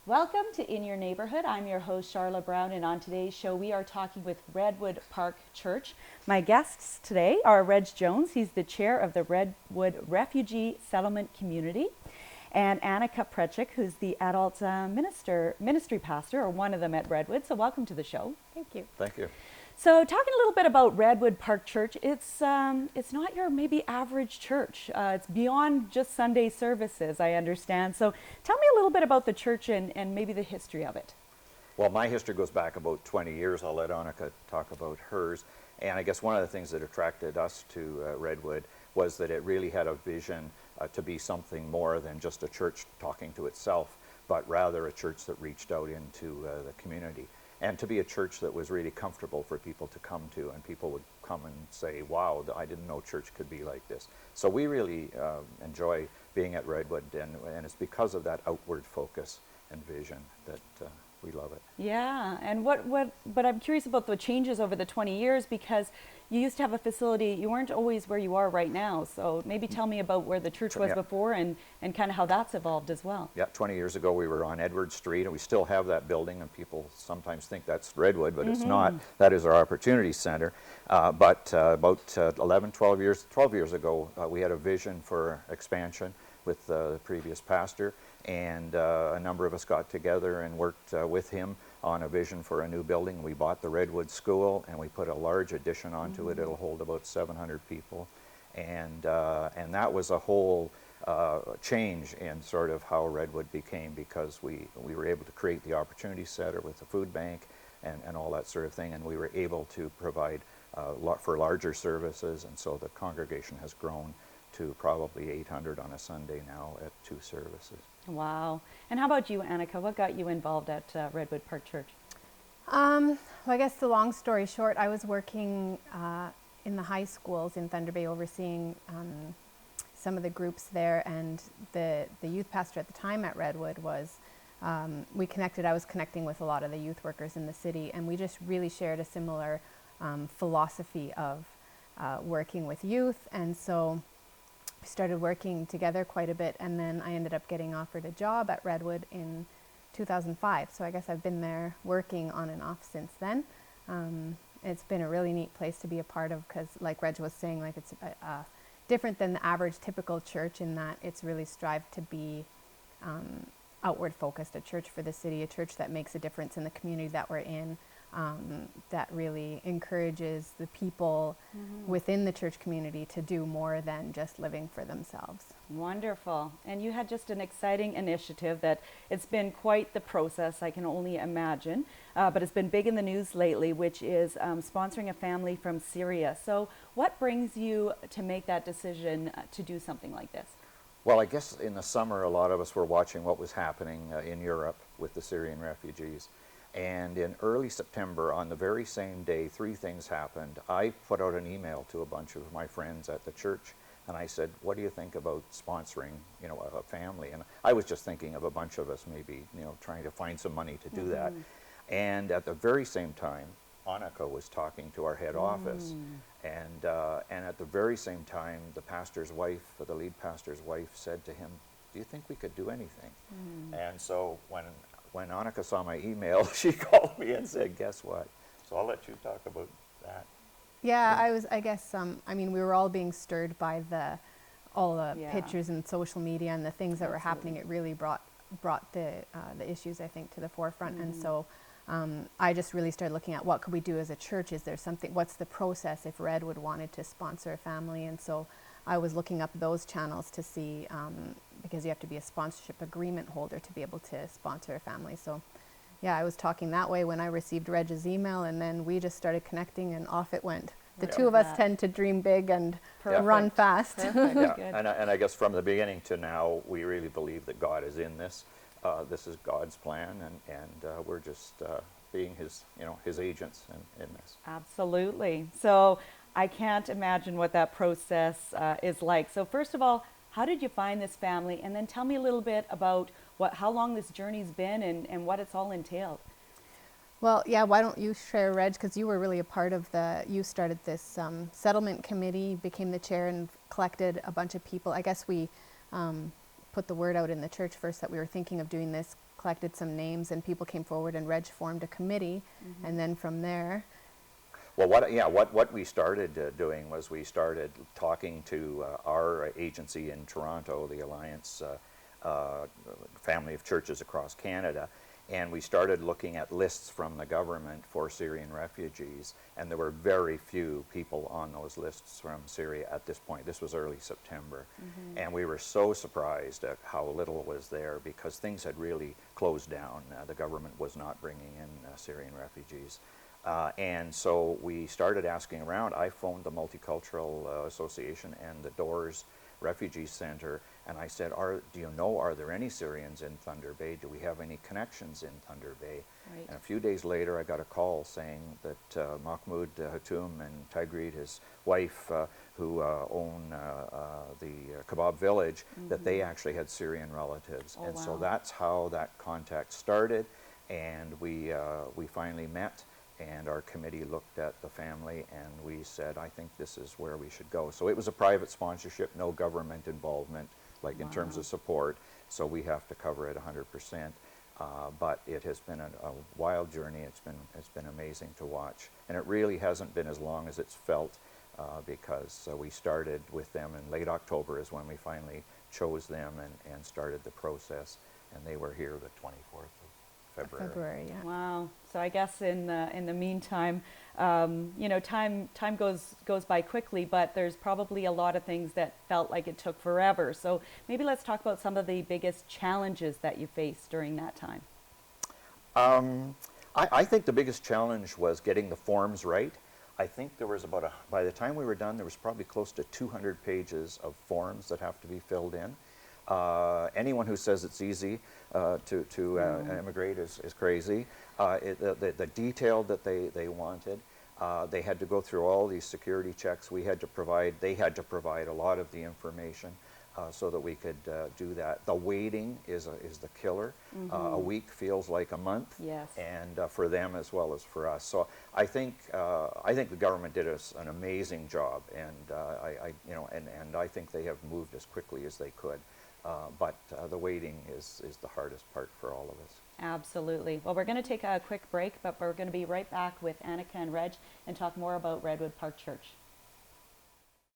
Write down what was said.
Welcome to In Your Neighborhood. I'm your host, Charla Brown, and on today's show, we are talking with Redwood Park Church. My guests today are Reg Jones. He's the chair of the Redwood Refugee Settlement Community, and Anna Kaprechik, who's the adult ministry pastor, or one of them at Redwood. So welcome to the show. Thank you. Thank you. So talking a little bit about Redwood Park Church, it's not your maybe average church. It's beyond just Sunday services, I understand. So tell me a little bit about the church and maybe the history of it. Well, my history goes back about 20 years. I'll let Annika talk about hers. And I guess one of the things that attracted us to Redwood was that it really had a vision to be something more than just a church talking to itself, but rather a church that reached out into the community. And to be a church that was really comfortable for people to come to, and people would come and say, wow, I didn't know church could be like this. So we really enjoy being at Redwood, and it's because of that outward focus and vision that we love it. Yeah, and but I'm curious about the changes over the 20 years, because you used to have a facility, you weren't always where you are right now. So maybe tell me about where the church was before and kind of how that's evolved as well. Yeah, 20 years ago we were on Edward Street, and we still have that building, and people sometimes think that's Redwood, but it's not. That is our Opportunity Center. But about 12 years ago, we had a vision for expansion with the previous pastor, and a number of us got together and worked with him on a vision for a new building. We bought the Redwood School, and we put a large addition onto it. It'll hold about 700 people, and that was a whole change in sort of how Redwood became, because we were able to create the Opportunity Center with the food bank and all that sort of thing, and we were able to provide for larger services, and so the congregation has grown to probably 800 on a Sunday now at 2 services. Wow. And how about you, Annika? What got you involved at Redwood Park Church? Well, I guess the long story short, I was working in the high schools in Thunder Bay, overseeing some of the groups there, and the youth pastor at the time at Redwood was, we connected. I was connecting with a lot of the youth workers in the city, and we just really shared a similar philosophy of working with youth, and so we started working together quite a bit, and then I ended up getting offered a job at Redwood in 2005. So I guess I've been there working on and off since then. It's been a really neat place to be a part of, because like Reg was saying, like it's different than the average typical church in that it's really strived to be outward focused, a church for the city, a church that makes a difference in the community that we're in, that really encourages the people within the church community to do more than just living for themselves. Wonderful. And you had just an exciting initiative that it's been quite the process, I can only imagine, but it's been big in the news lately, which is sponsoring a family from Syria. So what brings you to make that decision to do something like this? Well, I guess in the summer a lot of us were watching what was happening in Europe with the Syrian refugees. And in early September, on the very same day, 3 things happened. I put out an email to a bunch of my friends at the church, and I said, what do you think about sponsoring, a family? And I was just thinking of a bunch of us maybe, trying to find some money to do that. And at the very same time, Annika was talking to our head office, and at the very same time, the pastor's wife, the lead pastor's wife, said to him, do you think we could do anything? And so when Annika saw my email, she called me and said, guess what? So I'll let you talk about that. Yeah, we were all being stirred by all the pictures and social media and the things that were happening. It really brought the issues, I think, to the forefront. And so I just really started looking at what could we do as a church. Is there something, what's the process if Redwood wanted to sponsor a family? And so I was looking up those channels to see, because you have to be a sponsorship agreement holder to be able to sponsor a family. So yeah, I was talking that way when I received Reg's email, and then we just started connecting, and off it went. The two of us tend to dream big and run fast. And I guess from the beginning to now, we really believe that God is in this. This is God's plan, and we're just being his agents in this. Absolutely. So I can't imagine what that process is like. So first of all, how did you find this family? And then tell me a little bit about how long this journey's been and what it's all entailed. Well, yeah, why don't you share, Reg, because you were really a part of you started this settlement committee, became the chair, and collected a bunch of people. I guess we put the word out in the church first that we were thinking of doing this collected some names, and people came forward, and Reg formed a committee, and then from there, Well, what we started doing was we started talking to our agency in Toronto, the Alliance Family of Churches Across Canada, and we started looking at lists from the government for Syrian refugees, and there were very few people on those lists from Syria at this point. This was early September, and we were so surprised at how little was there because things had really closed down. The government was not bringing in Syrian refugees. And so we started asking around. I phoned the Multicultural Association and the Doors Refugee Center, and I said, do you know, are there any Syrians in Thunder Bay? Do we have any connections in Thunder Bay? Right. And a few days later, I got a call saying that Mahmoud Hatoum and Tigreed, his wife, who own the Kebab Village, that they actually had Syrian relatives. Oh, and wow. so that's how that contact started, and we finally met. And our committee looked at the family, and we said, I think this is where we should go. So it was a private sponsorship, no government involvement, like in terms of support. So we have to cover it 100%. But it has been a wild journey. It's been amazing to watch, and it really hasn't been as long as it's felt because we started with them in late October is when we finally chose them and started the process, and they were here the 24th of February. yeah. Wow. So I guess in the meantime, you know, time goes by quickly, but there's probably a lot of things that felt like it took forever. So maybe let's talk about some of the biggest challenges that you faced during that time. I think the biggest challenge was getting the forms right. I think there was by the time we were done, there was probably close to 200 pages of forms that have to be filled in. Anyone who says it's easy to immigrate is crazy. The detail that they wanted, they had to go through all these security checks. They had to provide a lot of the information so that we could do that. The waiting is the killer. A week feels like a month, Yes. and for them as well as for us. So I think the government did us an amazing job, and I think they have moved as quickly as they could. But the waiting is the hardest part for all of us. Absolutely. Well, we're going to take a quick break, but we're going to be right back with Annika and Reg and talk more about Redwood Park Church.